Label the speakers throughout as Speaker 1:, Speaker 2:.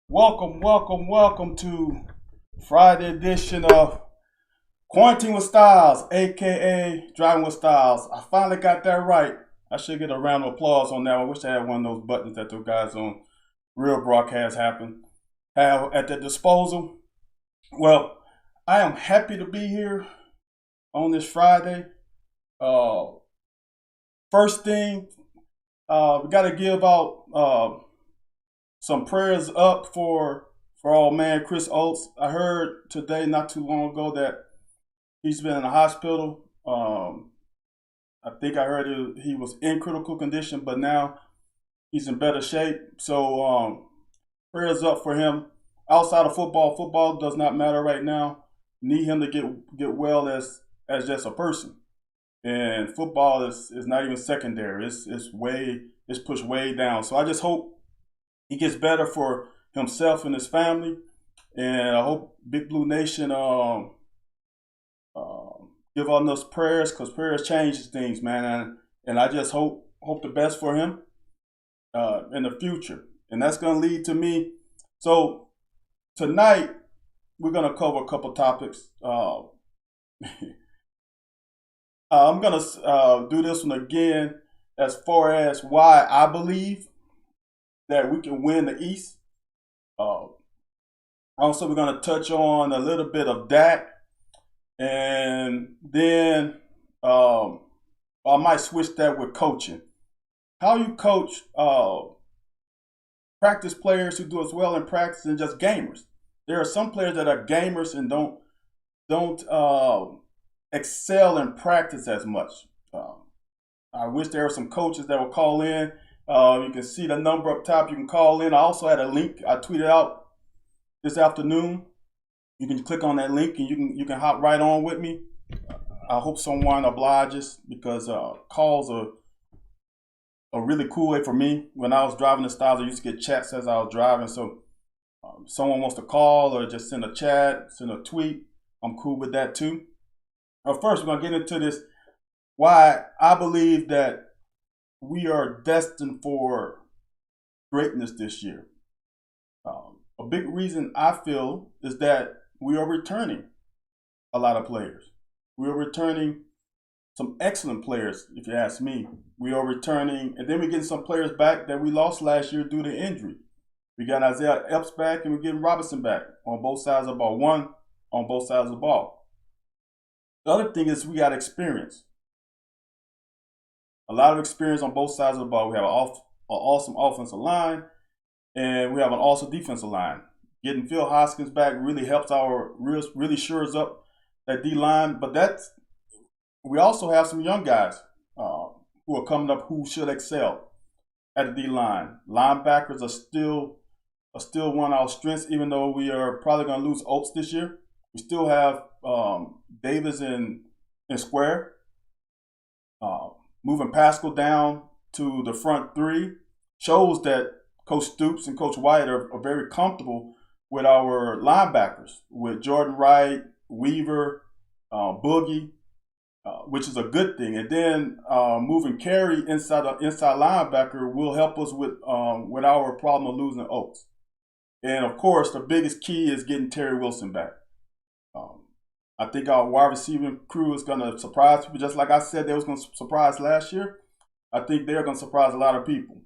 Speaker 1: Welcome to Friday edition of Quarantine with Styles, aka Driving with Styles. I finally got that right. I should get a round of applause on that. I wish I had one of those buttons that those guys on real broadcasts have at their disposal. Well, I am happy to be here on this Friday. Uh, First thing, we got to give out some prayers up for our man Chris Oates. I heard today, not too long ago, that he's been in the hospital. I think I heard he was in critical condition, but now he's in better shape. So prayers up for him. Outside of football does not matter right now. Need him to get well as just a person. And football is not even secondary. It's pushed way down. So I just hope he gets better for himself and his family. And I hope Big Blue Nation give on those prayers, because prayers changes things, man. And I just hope the best for him in the future. And that's going to lead to me. So tonight we're going to cover a couple topics. I'm going to do this one again as far as why I believe that we can win the East. Also, we're going to touch on a little bit of Dak. And then I might switch that with coaching. How you coach practice players who do as well in practice and just gamers. There are some players that are gamers and don't excel in practice as much. I wish there were some coaches that would call in. You can see the number up top. You can call in. I also had a link I tweeted out this afternoon. You can click on that link and you can hop right on with me. I hope someone obliges, because calls are a really cool way for me. When I was driving the Styles, I used to get chats as I was driving. So if someone wants to call or just send a chat, send a tweet, I'm cool with that too. But first, we're going to get into this, why I believe that we are destined for greatness this year. A big reason I feel is that we are returning a lot of players. We are returning some excellent players, if you ask me. We are returning, and then we're getting some players back that we lost last year due to injury. We got Isaiah Epps back, and we're getting Robinson back on both sides of the ball. One on both sides of the ball. The other thing is we got experience. A lot of experience on both sides of the ball. We have an awesome offensive line, and we have an awesome defensive line. Getting Phil Hoskins back really helps really shores up that D line. But we also have some young guys who are coming up who should excel at the D line. Linebackers are still one of our strengths, even though we are probably going to lose Oates this year. We still have Davis in square. Moving Pascal down to the front three shows that Coach Stoops and Coach White are very comfortable with our linebackers, with Jordan Wright, Weaver, Boogie, which is a good thing. And then moving Carey inside linebacker will help us with our problem of losing Oates. And of course, the biggest key is getting Terry Wilson back. I think our wide receiving crew is going to surprise people, just like I said they was going to surprise last year. I think they're going to surprise a lot of people.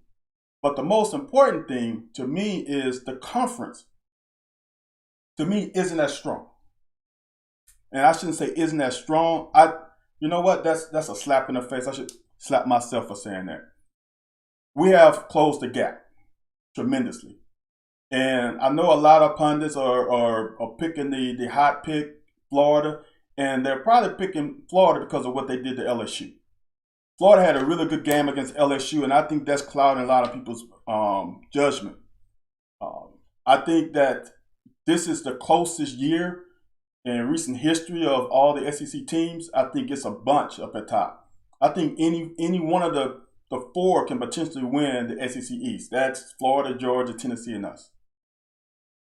Speaker 1: But the most important thing to me is the conference. To me, isn't that strong. And I shouldn't say isn't that strong. You know what? That's a slap in the face. I should slap myself for saying that. We have closed the gap tremendously. And I know a lot of pundits are picking the hot pick, Florida, and they're probably picking Florida because of what they did to LSU. Florida had a really good game against LSU, and I think that's clouding a lot of people's judgment. I think that this is the closest year in recent history of all the SEC teams. I think it's a bunch up at top. I think any one of the four can potentially win the SEC East. That's Florida, Georgia, Tennessee, and us.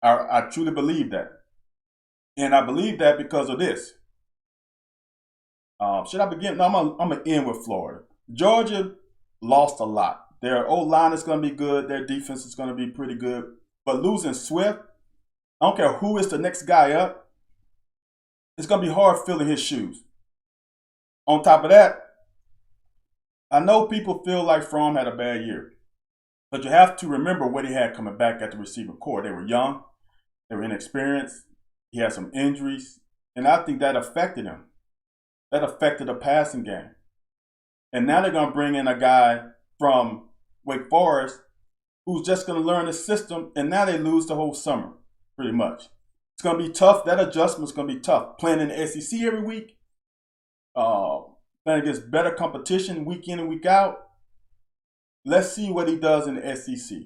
Speaker 1: I truly believe that. And I believe that because of this. Should I begin? No, I'm going to end with Florida. Georgia lost a lot. Their O-line is going to be good. Their defense is going to be pretty good. But losing Swift, I don't care who is the next guy up, it's going to be hard filling his shoes. On top of that, I know people feel like Fromm had a bad year, but you have to remember what he had coming back at the receiver core. They were young, they were inexperienced, he had some injuries, and I think that affected him. That affected the passing game. And now they're going to bring in a guy from Wake Forest who's just going to learn the system, and now they lose the whole summer, pretty much. It's going to be tough. That adjustment's going to be tough. Playing in the SEC every week, playing against better competition week in and week out. Let's see what he does in the SEC.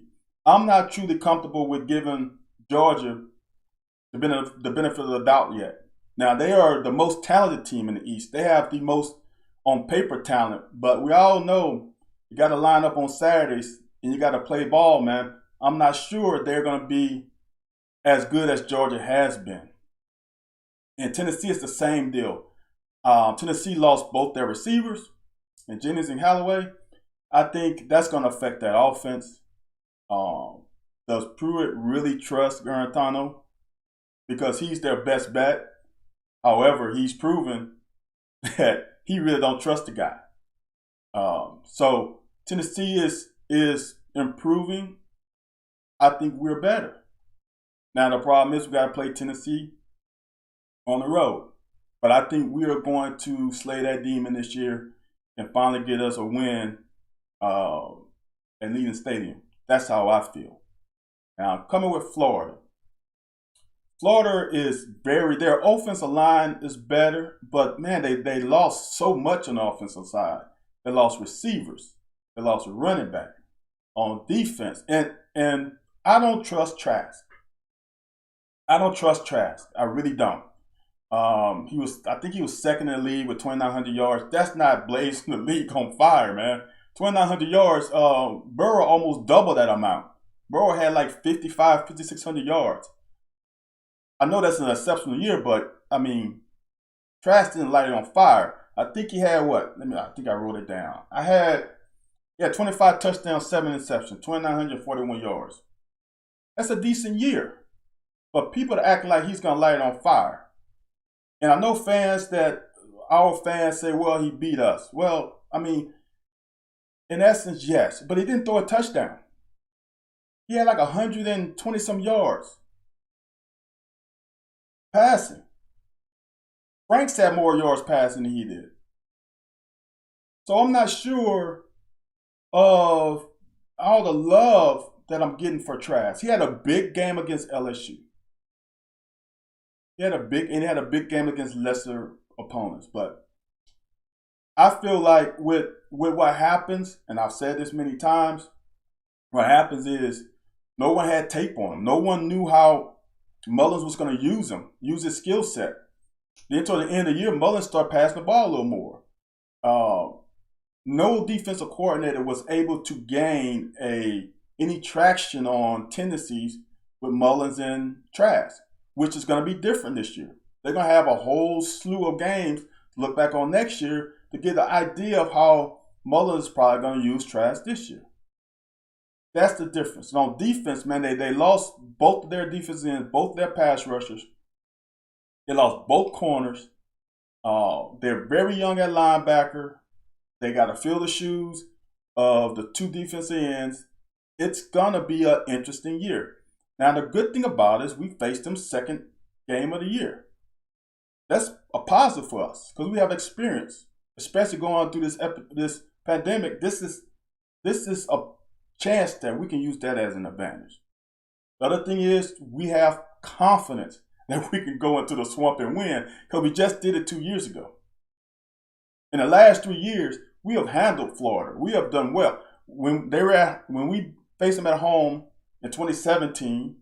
Speaker 1: I'm not truly comfortable with giving Georgia the benefit of the doubt yet. Now, they are the most talented team in the East. They have the most on paper talent, but we all know you got to line up on Saturdays and you got to play ball, man. I'm not sure they're going to be as good as Georgia has been. And Tennessee is the same deal. Tennessee lost both their receivers, and Jennings and Hallaway. I think that's going to affect that offense. Does Pruitt really trust Garantano? Because he's their best bet. However, he's proven that he really don't trust the guy. So Tennessee is improving. I think we're better. Now the problem is we got to play Tennessee on the road. But I think we are going to slay that demon this year and finally get us a win at Neyland Stadium. That's how I feel. Now, coming with Florida. Florida is their offensive line is better, but man, they lost so much on the offensive side. They lost receivers. They lost a running back on defense. And I don't trust Trask. I don't trust Trask. I really don't. I think he was second in the league with 2,900 yards. That's not blazing the league on fire, man. 2,900 yards, Burrow almost doubled that amount. Burrow had like 5,600 yards. I know that's an exceptional year, but, I mean, Trask didn't light it on fire. I think he had what? I think I wrote it down. I had 25 touchdowns, 7 interceptions, 2,941 yards. That's a decent year. But people are acting like he's going to light it on fire. And I know our fans say, well, he beat us. Well, I mean, in essence, yes. But he didn't throw a touchdown. He had like 120 some yards passing. Franks had more yards passing than he did. So I'm not sure of all the love that I'm getting for Trask. He had a big game against LSU. He had a big game against lesser opponents. But I feel like with what happens, and I've said this many times, what happens is no one had tape on him. No one knew how Mullins was going to use his skill set. Then toward the end of the year, Mullins started passing the ball a little more. No defensive coordinator was able to gain any traction on tendencies with Mullins and Trask, which is going to be different this year. They're going to have a whole slew of games to look back on next year to get the idea of how Mullins is probably going to use Trask this year. That's the difference. And on defense, man, they lost both of their defense ends, both their pass rushers. They lost both corners. They're very young at linebacker. They got to fill the shoes of the two defensive ends. It's going to be an interesting year. Now, the good thing about it is we faced them second game of the year. That's a positive for us because we have experience, especially going through this pandemic. This is a chance that we can use that as an advantage. The other thing is we have confidence that we can go into the swamp and win because we just did it 2 years ago. In the last 3 years, we have handled Florida. We have done well. When we faced them at home in 2017,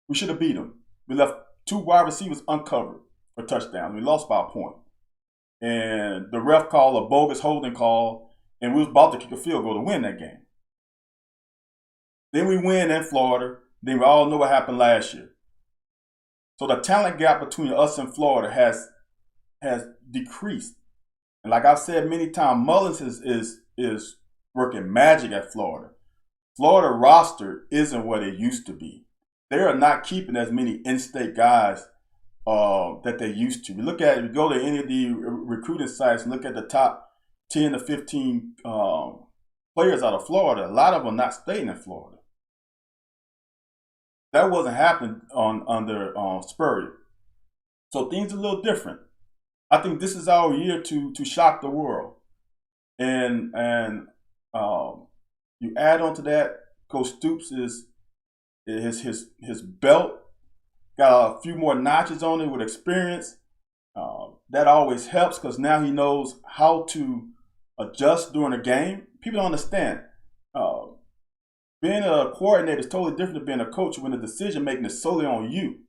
Speaker 1: we should have beat them. We left 2 wide receivers uncovered for touchdowns. We lost by a point. And the ref called a bogus holding call, and we was about to kick a field goal to win that game. Then we win in Florida. Then we all know what happened last year. So the talent gap between us and Florida has decreased. And like I've said many times, Mullins is working magic at Florida. Florida roster isn't what it used to be. They are not keeping as many in-state guys that they used to. If you go to any of the recruiting sites and look at the top 10 to 15 players out of Florida, a lot of them not staying in Florida. That wasn't happening under Spurrier. So things are a little different. I think this is our year to shock the world. And you add on to that, Coach Stoops his belt got a few more notches on it with experience. That always helps because now he knows how to adjust during a game. People don't understand. Being a coordinator is totally different than being a coach when the decision making is solely on you.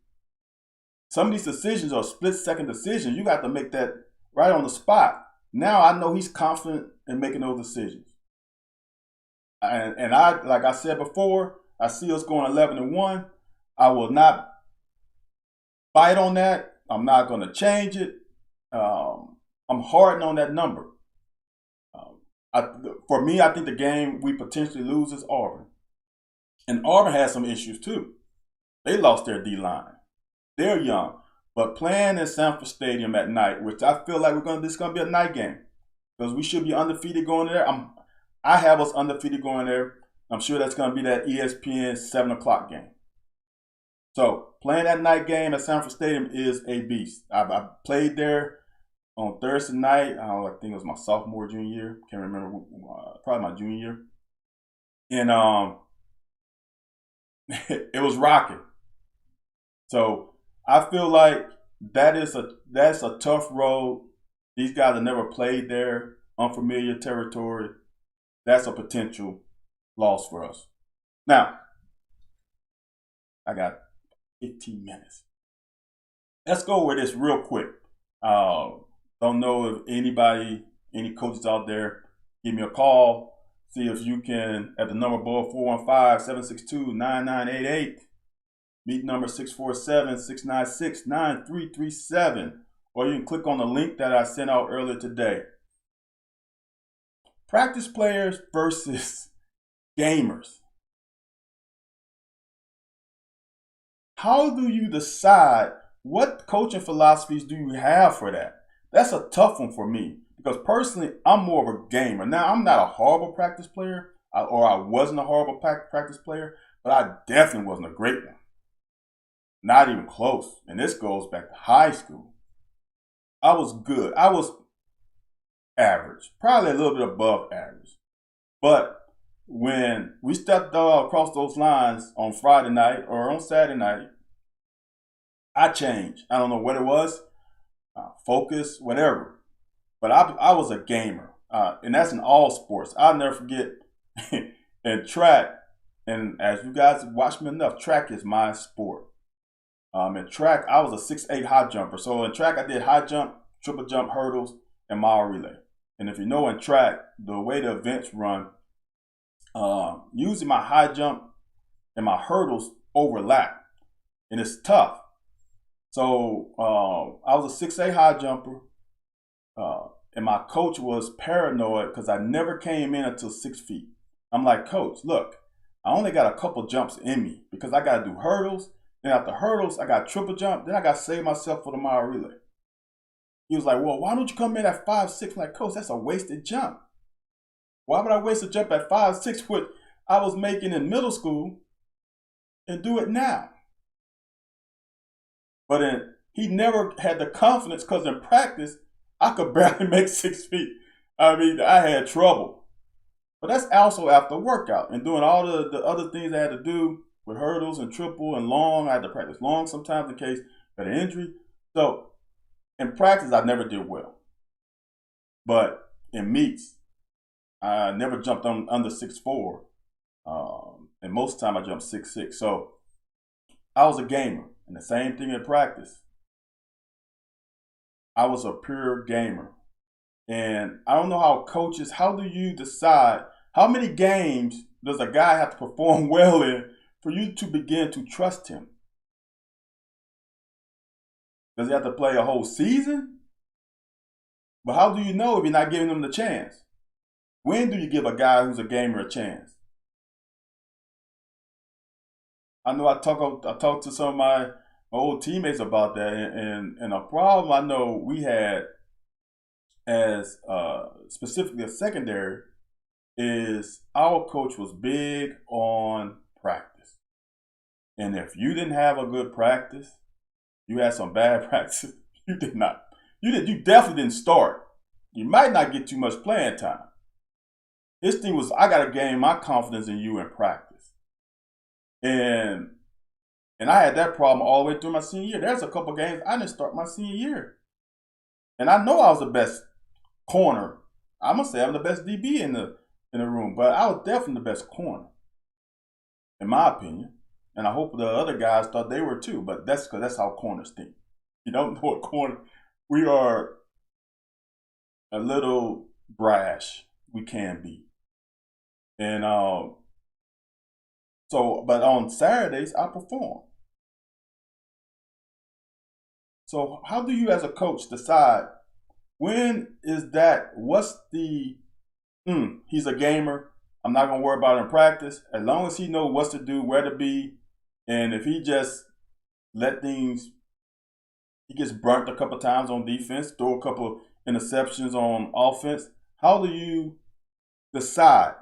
Speaker 1: Some of these decisions are split-second decisions. You got to make that right on the spot. Now I know he's confident in making those decisions. And I, like I said before, I see us going 11-1. I will not bite on that. I'm not going to change it. I'm hardened on that number. For me, I think the game we potentially lose is Auburn. And Auburn has some issues too. They lost their D-line. They're young. But playing in Sanford Stadium at night, which I feel like this is going to be a night game. Because we should be undefeated going there. I have us undefeated going there. I'm sure that's going to be that ESPN 7 o'clock game. So playing that night game at Sanford Stadium is a beast. I played there on Thursday night. I think it was my sophomore, junior year. Can't remember. Probably my junior year. And it was rocking. So I feel like that's a tough road. These guys have never played there, unfamiliar territory. That's a potential loss for us. Now, I got 15 minutes. Let's go with this real quick. Don't know if any coaches out there, give me a call. See if you can, at the number below 415-762-9988. Meet number 647-696-9337. Or you can click on the link that I sent out earlier today. Practice players versus gamers. How do you decide what coaching philosophies do you have for that? That's a tough one for me because personally, I'm more of a gamer. Now, I'm not a horrible practice player, or I wasn't a horrible practice player, but I definitely wasn't a great one. Not even close. And this goes back to high school. I was good. I was average, probably a little bit above average. But when we stepped across those lines on Friday night or on Saturday night, I changed. I don't know what it was, focus, whatever. But I was a gamer, and that's in all sports. I'll never forget in track, and as you guys watch me enough, track is my sport. In track, I was a 6'8" high jumper. So in track, I did high jump, triple jump, hurdles, and mile relay. And if you know in track, the way the events run, usually my high jump and my hurdles overlap, and it's tough. So I was a 6'8" high jumper, and my coach was paranoid because I never came in until 6 feet. I'm like, Coach, look, I only got a couple jumps in me because I got to do hurdles. Then after hurdles, I got triple jump. Then I got to save myself for the mile relay. He was like, well, why don't you come in at 5'6"? I'm like, Coach, that's a wasted jump. Why would I waste a jump at 5'6", what I was making in middle school, and do it now? But then he never had the confidence because in practice, I could barely make 6 feet. I mean, I had trouble. But that's also after workout and doing all the other things I had to do with hurdles and triple and long. I had to practice long sometimes in case of an injury. So in practice, I never did well. But in meets, I never jumped under 6'4". And most of the time I jumped 6'6". So I was a gamer. And the same thing in practice. I was a pure gamer. And I don't know how coaches, how do you decide how many games does a guy have to perform well in for you to begin to trust him? Does he have to play a whole season? But how do you know if you're not giving him the chance? When do you give a guy who's a gamer a chance? I know I talked to some of my old teammates about that, and a problem I know we had as specifically a secondary is our coach was big on practice, and if you didn't have a good practice, you had some bad practices. You did not. You definitely didn't start. You might not get too much playing time. His thing was, I got to gain my confidence in you in practice, and I had that problem all the way through my senior year. There's a couple games I didn't start my senior year, and I know I was the best corner. I'm gonna say I'm the best DB in the room, but I was definitely the best corner, in my opinion. And I hope the other guys thought they were too. But that's because that's how corners think. You don't know what corner. We are a little brash. We can be, and so. But on Saturdays, I perform. So how do you, as a coach, decide when is that? What's the? He's a gamer. I'm not gonna worry about it in practice. As long as he knows what to do, where to be, and if he just let things, he gets burnt a couple times on defense, throw a couple interceptions on offense. How do you decide?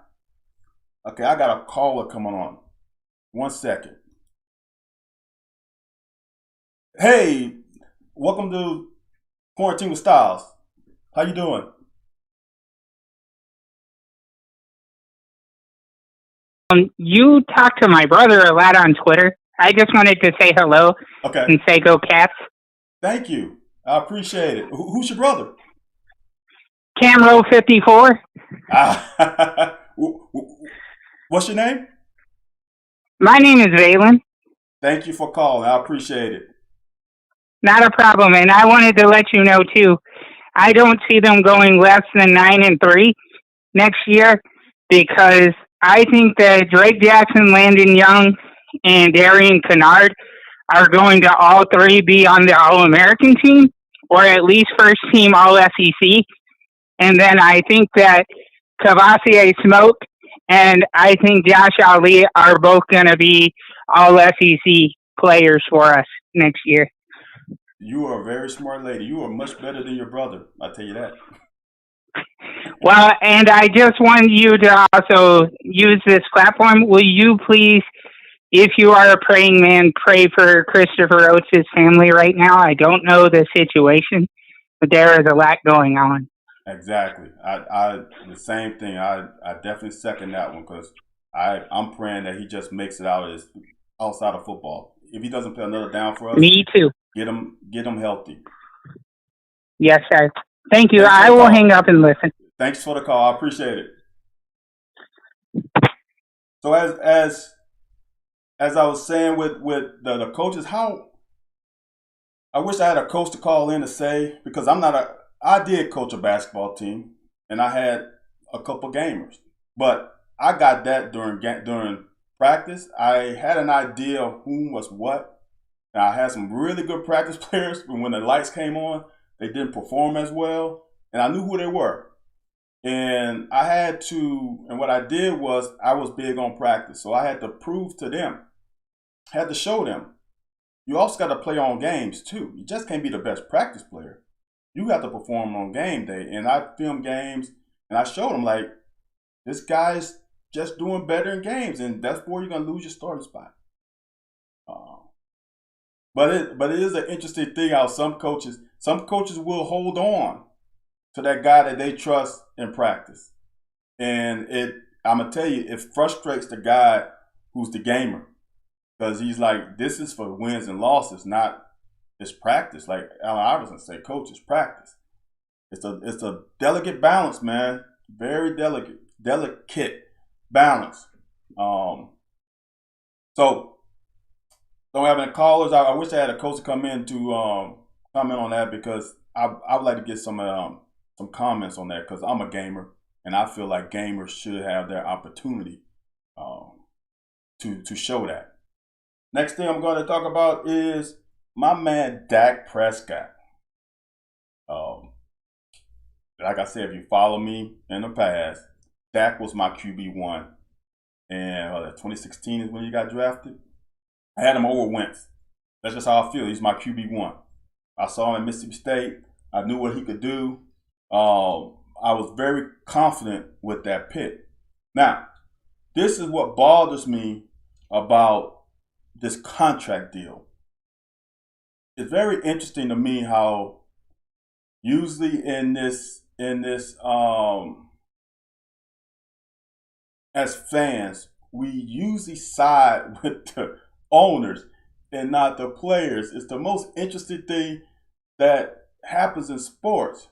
Speaker 1: Okay, I got a caller coming on. 1 second. Hey, welcome to Quarantine with Styles. How you doing?
Speaker 2: You talk to my brother a lot on Twitter. I just wanted to say hello
Speaker 1: Okay,
Speaker 2: and say go Cats.
Speaker 1: thank you. I appreciate it. Who's your brother?
Speaker 2: Camro 54.
Speaker 1: What's your name?
Speaker 2: My name is Valen.
Speaker 1: Thank you for calling. I appreciate it.
Speaker 2: Not a problem. And I wanted to let you know too. I don't see them going less than 9-3 next year because I think that Drake Jackson, Landon Young, and Darian Kennard are going to all three be on the All American team or at least first team All SEC. And then I think that Cavassier Smoke and I think Josh Ali are both going to be all SEC players for us next year.
Speaker 1: You are a very smart lady. You are much better than your brother. I tell you that.
Speaker 2: Well, and I just want you to also use this platform. Will you please, if you are a praying man, pray for Christopher Oates' family right now? I don't know the situation, but there is a lot going on.
Speaker 1: Exactly. I the same thing. I definitely second that one because I'm praying that he just makes it outside of football. If he doesn't play another down for us,
Speaker 2: Me too.
Speaker 1: get him healthy.
Speaker 2: Yes, sir. Thank you.
Speaker 1: Thanks for
Speaker 2: I
Speaker 1: the
Speaker 2: will
Speaker 1: call.
Speaker 2: hang up and listen.
Speaker 1: Thanks for the call. I appreciate it. So as I was saying with the coaches, how I wish I had a coach to call in to say, because I did coach a basketball team and I had a couple gamers, but I got that during practice. I had an idea of who was what, and I had some really good practice players, but when the lights came on, they didn't perform as well, and I knew who they were. And what I did was I was big on practice. So I had to prove to them, had to show them. You also got to play on games too. You just can't be the best practice player. You got to perform on game day. And I filmed games and I showed them like, this guy's just doing better in games. And that's where you're going to lose your starting spot. But it is an interesting thing how some coaches will hold on to that guy that they trust in practice. And I'm going to tell you, it frustrates the guy who's the gamer because he's like, this is for wins and losses, not it's practice. Like Allen Iverson said, coach, it's practice. It's a delicate balance, man. Very delicate balance. So don't have any callers. I wish I had a coach to come in to comment on that because I would like to get some comments on that because I'm a gamer and I feel like gamers should have their opportunity to show that. Next thing I'm going to talk about is my man Dak Prescott. Like I said, if you follow me in the past, Dak was my QB1, and 2016 is when he got drafted. I had him over Wentz. That's just how I feel. He's my QB1. I saw him at Mississippi State. I knew what he could do. I was very confident with that pick. Now, this is what bothers me about this contract deal. It's very interesting to me how usually in this as fans, we usually side with the owners and not the players. It's the most interesting thing that happens in sports.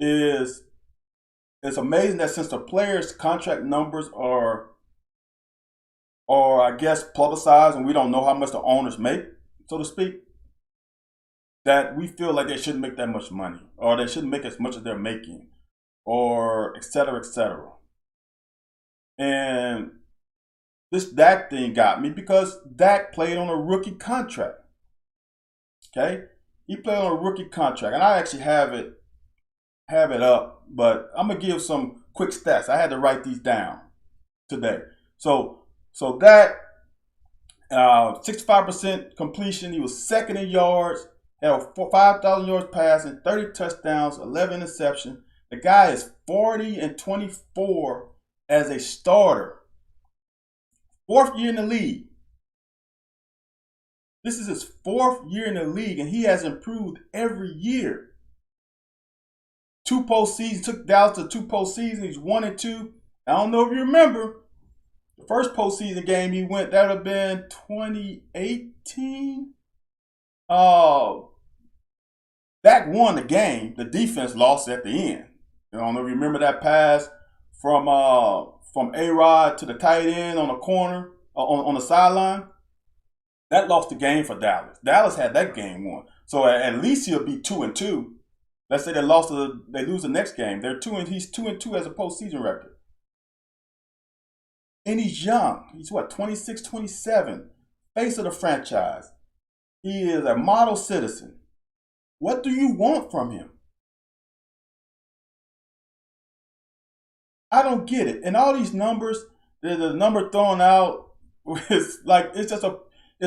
Speaker 1: It's amazing that since the players' contract numbers are I guess publicized and we don't know how much the owners make, so to speak, that we feel like they shouldn't make that much money or they shouldn't make as much as they're making or et cetera, et cetera. And this Dak thing got me because Dak played on a rookie contract. Okay? He played on a rookie contract. And I actually have it up, but I'm going to give some quick stats. I had to write these down today. So Dak, 65% completion. He was second in yards, had 5,000 yards passing, 30 touchdowns, 11 interceptions. The guy is 40-24 as a starter. 4th year in the league. This is his 4th year in the league, and he has improved every year. 2 postseasons, took Dallas to 2 postseasons. He's 1-2. I don't know if you remember, the first postseason game he went, that would have been 2018. Dak won the game. The defense lost at the end. I don't know if you remember that pass from A-Rod to the tight end on the corner, on the sideline. That lost the game for Dallas. Dallas had that game won. So at least he'll be 2-2. Let's say they lose the next game. He's 2-2 as a postseason record. And he's young. He's 26, 27. Face of the franchise. He is a model citizen. What do you want from him? I don't get it. And all these numbers, there's a number thrown out. It's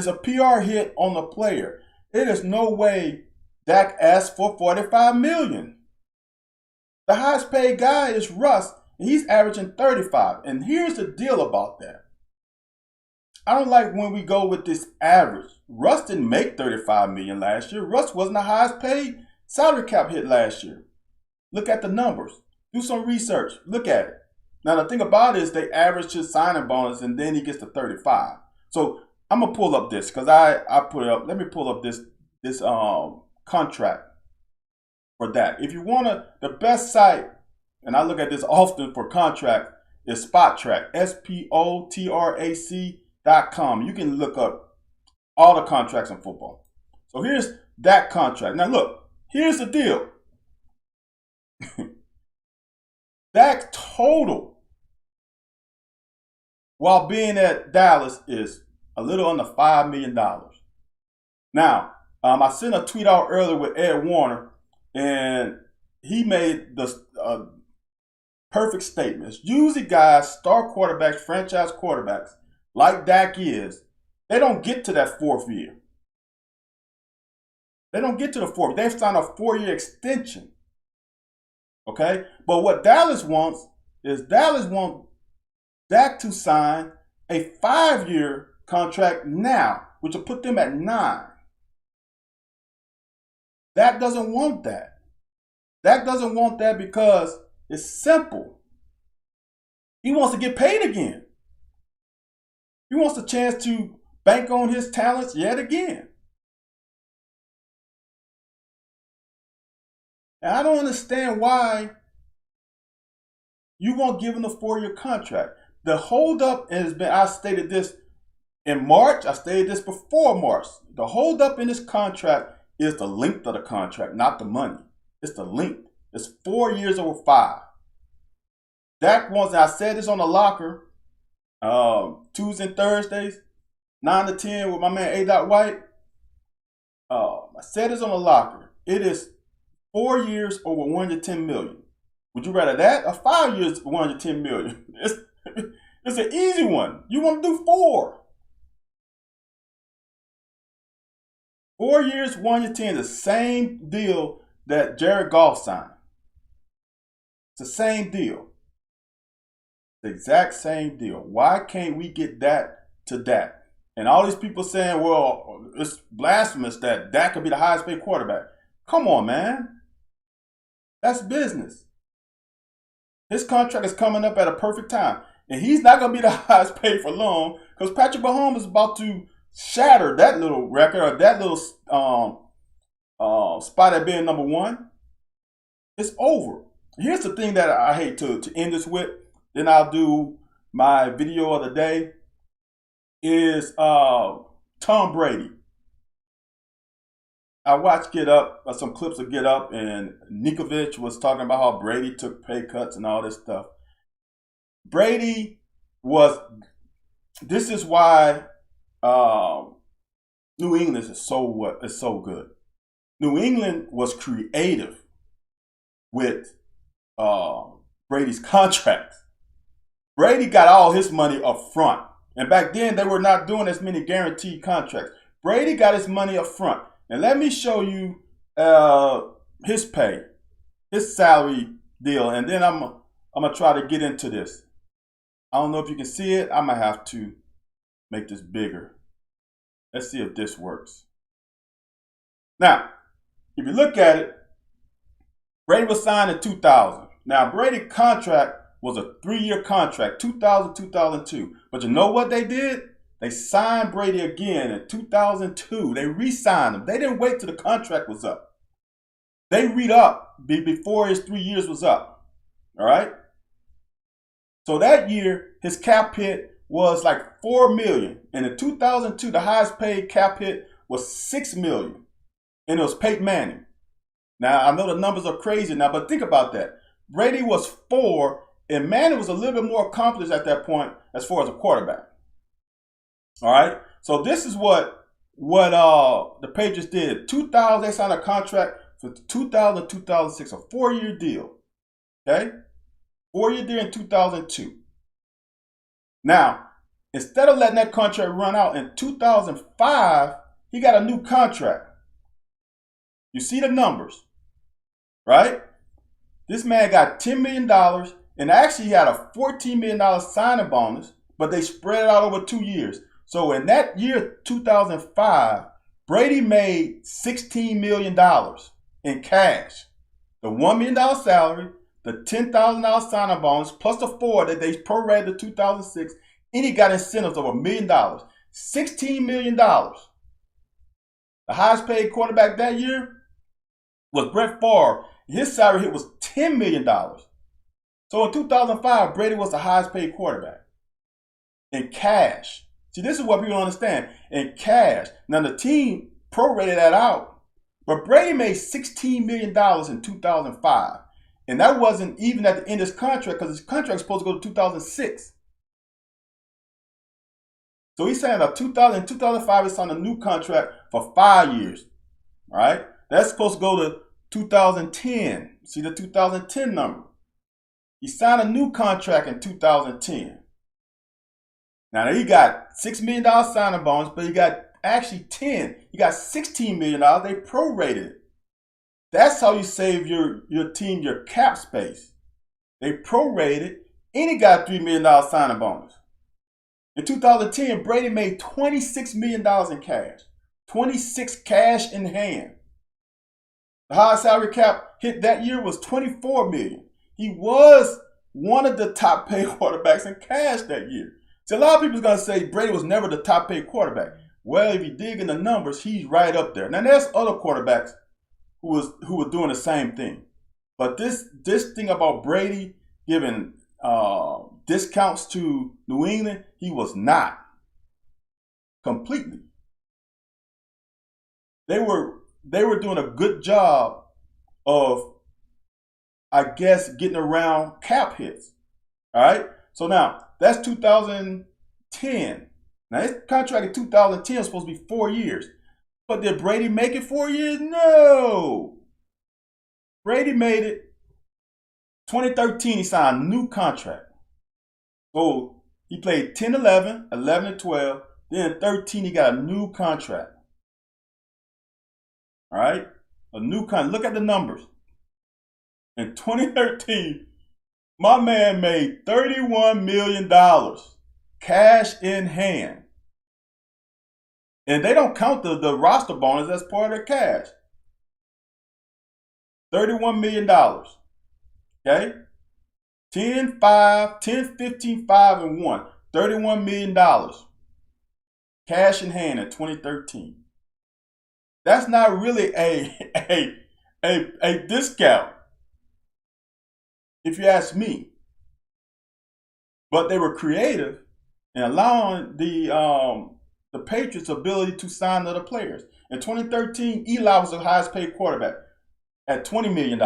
Speaker 1: a PR hit on the player. It is no way Dak asked for $45 million. The highest paid guy is Russ, and he's averaging 35. And here's the deal about that. I don't like when we go with this average. Russ didn't make $35 million last year. Russ wasn't the highest paid salary cap hit last year. Look at the numbers. Do some research. Look at it. Now, the thing about it is they average his signing bonus, and then he gets to 35. So I'm going to pull up this because I put it up. Let me pull up this contract for that. If you want the best site, and I look at this often for contract, is SpotTrack, SPOTRAC.com. You can look up all the contracts in football. So here's that contract. Now look, here's the deal. That total while being at Dallas is a little under $5 million. Now, I sent a tweet out earlier with Ed Warner, and he made the perfect statements. Usually guys, star quarterbacks, franchise quarterbacks, like Dak is, they don't get to that 4th year. They don't get to the 4th. They've signed a 4-year extension. Okay? But what Dallas wants is Dak to sign a 5-year contract now, which will put them at 9. Dak doesn't want that. Dak doesn't want that because it's simple. He wants to get paid again. He wants a chance to bank on his talents yet again. And I don't understand why you won't give him the 4-year contract. The holdup has been, I stated this in March, I stated this before March. The holdup in this contract is the length of the contract, not the money. It's the length. It's 4 years over 5. Dak wants, I said this on the locker, Tuesdays and Thursdays, 9 to 10 with my man A. White. I said this on the locker. It is 4 years over $110 million. Would you rather that or 5 years $110 million? It's an easy one. You want to do 4. 4 years, 1 year, 10, the same deal that Jared Goff signed. It's the same deal. The exact same deal. Why can't we get that to Dak? And all these people saying, well, it's blasphemous that Dak could be the highest paid quarterback. Come on, man. That's business. His contract is coming up at a perfect time. And he's not going to be the highest paid for long because Patrick Mahomes is about to shatter that little record or that little spot at being number one. It's over. Here's the thing that I hate to end this with. Then I'll do my video of the day is Tom Brady. I watched Get Up, some clips of Get Up, and Nikovic was talking about how Brady took pay cuts and all this stuff. This is why New England is so good. New England was creative with Brady's contracts. Brady got all his money up front. And back then, they were not doing as many guaranteed contracts. Brady got his money up front. And let me show you his pay, his salary deal. And then I'm going to try to get into this. I don't know if you can see it. I might have to make this bigger. Let's see if this works. Now, if you look at it, Brady was signed in 2000. Now, Brady's contract was a 3-year contract, 2000, 2002. But you know what they did? They signed Brady again in 2002. They re-signed him. They didn't wait till the contract was up. They re-up before his 3 years was up. All right? So that year, his cap hit was like $4 million. And in 2002, the highest paid cap hit was $6 million. And it was Peyton Manning. Now, I know the numbers are crazy now, but think about that. Brady was 4, and Manning was a little bit more accomplished at that point as far as a quarterback. All right? So this is what the Patriots did. 2000, they signed a contract for 2000 2006, a 4-year deal. Okay? 4-year deal in 2002. Now, instead of letting that contract run out in 2005, he got a new contract. You see the numbers, right? This man got $10 million, and actually he had a $14 million signing bonus, but they spread it out over 2 years. So in that year, 2005, Brady made $16 million in cash. The $1 million salary, the $10,000 signing bonus, plus the 4 that they prorated to 2006, and he got incentives of $1 million. $16 million. The highest paid quarterback that year was Brett Favre. His salary hit was $10 million. So in 2005, Brady was the highest paid quarterback in cash. See, this is what people don't understand. In cash. Now, the team prorated that out, but Brady made $16 million in 2005. And that wasn't even at the end of his contract because his contract was supposed to go to 2006. So he's saying that in 2005, he signed a new contract for 5 years. All right? That's supposed to go to 2010. See the 2010 number. He signed a new contract in 2010. Now he got $6 million signing bonus, but he got actually 10. He got $16 million. They prorated it. That's how you save your team your cap space. They prorated, and he got a $3 million signing bonus. In 2010, Brady made $26 million in cash. 26 cash in hand. The highest salary cap hit that year was $24 million. He was one of the top paid quarterbacks in cash that year. So a lot of people are going to say Brady was never the top paid quarterback. Well, if you dig in the numbers, he's right up there. Now, there's other quarterbacks who were doing the same thing. But this thing about Brady giving discounts to New England, he was not. Completely. They were doing a good job of, I guess, getting around cap hits. All right? So now, that's 2010. Now, his contract in 2010 was supposed to be 4 years. But did Brady make it 4 years? No. Brady made it. 2013, he signed a new contract. So he played 10, 11, 11 and 12. Then in 13, he got a new contract. All right? A new contract. Look at the numbers. In 2013, my man made $31 million cash in hand. And they don't count the roster bonus as part of their cash. $31 million. Okay? 10, 5, 10, 15, 5, and 1. $31 million. Cash in hand in 2013. That's not really a discount, if you ask me. But they were creative in allowing the Patriots' ability to sign other players. In 2013, Eli was the highest paid quarterback at $20 million.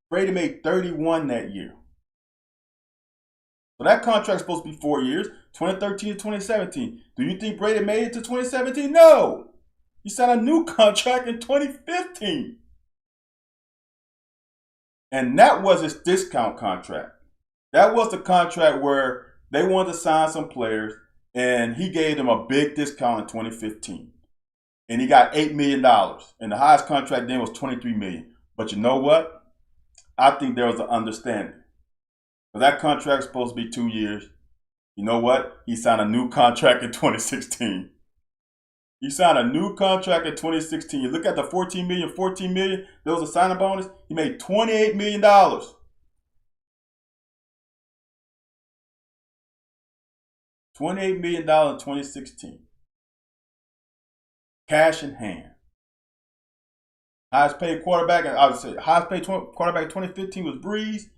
Speaker 1: Brady made $31 that year. So that contract's supposed to be 4 years, 2013 to 2017. Do you think Brady made it to 2017? No. He signed a new contract in 2015. And that was his discount contract. That was the contract where they wanted to sign some players, and he gave them a big discount in 2015. And he got $8 million. And the highest contract then was $23 million. But you know what? I think there was an understanding. But that contract's supposed to be 2 years. You know what? He signed a new contract in 2016. He signed a new contract in 2016. You look at the $14 million. There was a signing bonus. He made $28 million. $28 million in 2016. Cash in hand. Highest paid quarterback, I would say highest paid quarterback in 2015 was Breeze.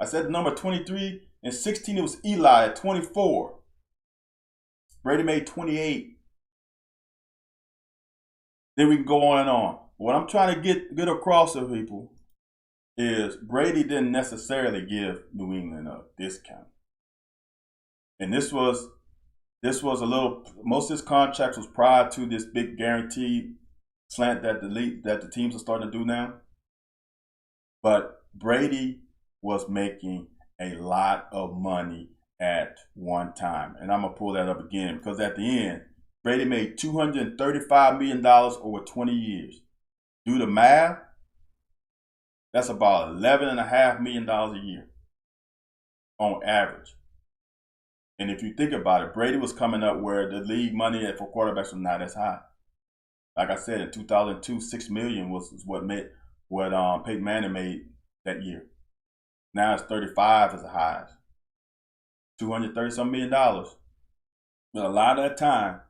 Speaker 1: I said number 23. In 16, it was Eli at 24. Brady made 28. Then we can go on and on. What I'm trying to get across to people is Brady didn't necessarily give New England a discount. And this was a little, most of his contracts was prior to this big guaranteed slant that the teams are starting to do now. But Brady was making a lot of money at one time. And I'm going to pull that up again because at the end, Brady made $235 million over 20 years. Do the math, that's about $11.5 million a year on average. And if you think about it, Brady was coming up where the league money for quarterbacks was not as high. Like I said, in 2002, $6 million was what Peyton Manning made that year. Now it's 35 as the highest. $230-some million. But a lot of that time,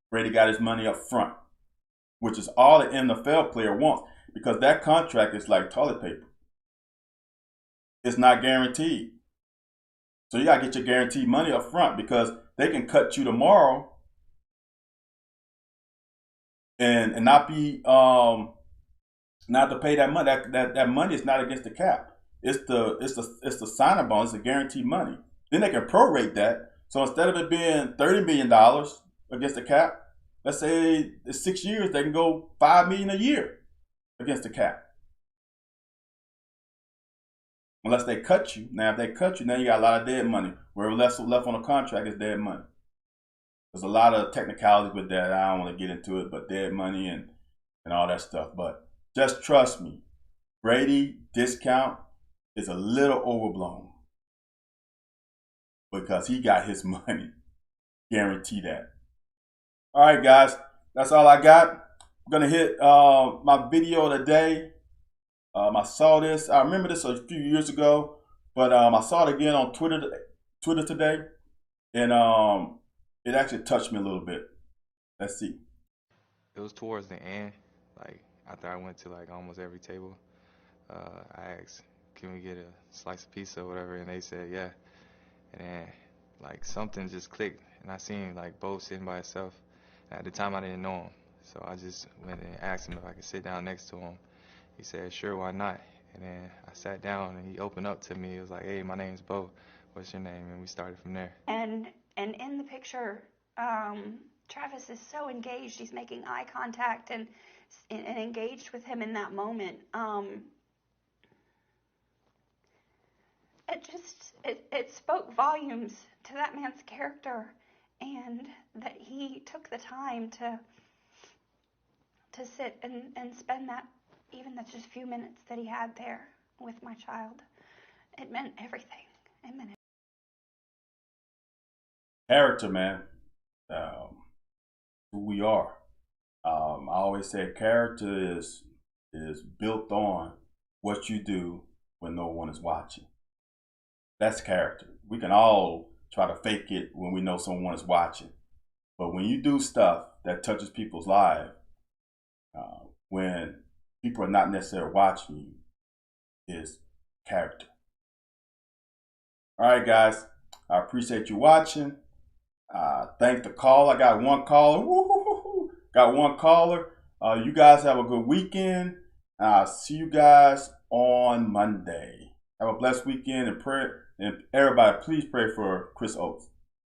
Speaker 1: Brady got his money up front, which is all the NFL player wants because that contract is like toilet paper. It's not guaranteed. So you got to get your guaranteed money up front because they can cut you tomorrow and not be not to pay that money. That money is not against the cap. It's the signing bonus, it's the guaranteed money. Then they can prorate that. So instead of it being $30 million against the cap, let's say it's 6 years, they can go $5 million a year against the cap. Unless they cut you. Now, if they cut you, now you got a lot of dead money. Wherever left on a contract is dead money. There's a lot of technicalities with that. I don't want to get into it, but dead money and all that stuff. But just trust me, Brady discount is a little overblown because he got his money. Guarantee that. All right, guys, that's all I got. I'm going to hit my video today. I saw this. I remember this a few years ago, but I saw it again on Twitter today, and it actually touched me a little bit. Let's see.
Speaker 3: It was towards the end, like after I went to like almost every table. I asked, "Can we get a slice of pizza or whatever?" And they said, "Yeah." And then like something just clicked, and I seen like Bo sitting by himself. And at the time, I didn't know him, so I just went and asked him if I could sit down next to him. He said, "Sure, why not?" And then I sat down, and he opened up to me. He was like, "Hey, my name's Bo. What's your name?" And we started from there.
Speaker 4: And in the picture, Travis is so engaged. He's making eye contact and engaged with him in that moment. It spoke volumes to that man's character, and that he took the time to to sit and spend that, even that's just a few minutes that he had there with my child. It meant everything. It meant
Speaker 1: Character, man. Who we are. I always say character is built on what you do when no one is watching. That's character. We can all try to fake it when we know someone is watching. But when you do stuff that touches people's lives, when people are not necessarily watching you, is character. All right, guys. I appreciate you watching. Thank the call. I got one caller. Woo-hoo-hoo-hoo. Got one caller. You guys have a good weekend. I'll see you guys on Monday. Have a blessed weekend and pray. And everybody, please pray for Chris Oates.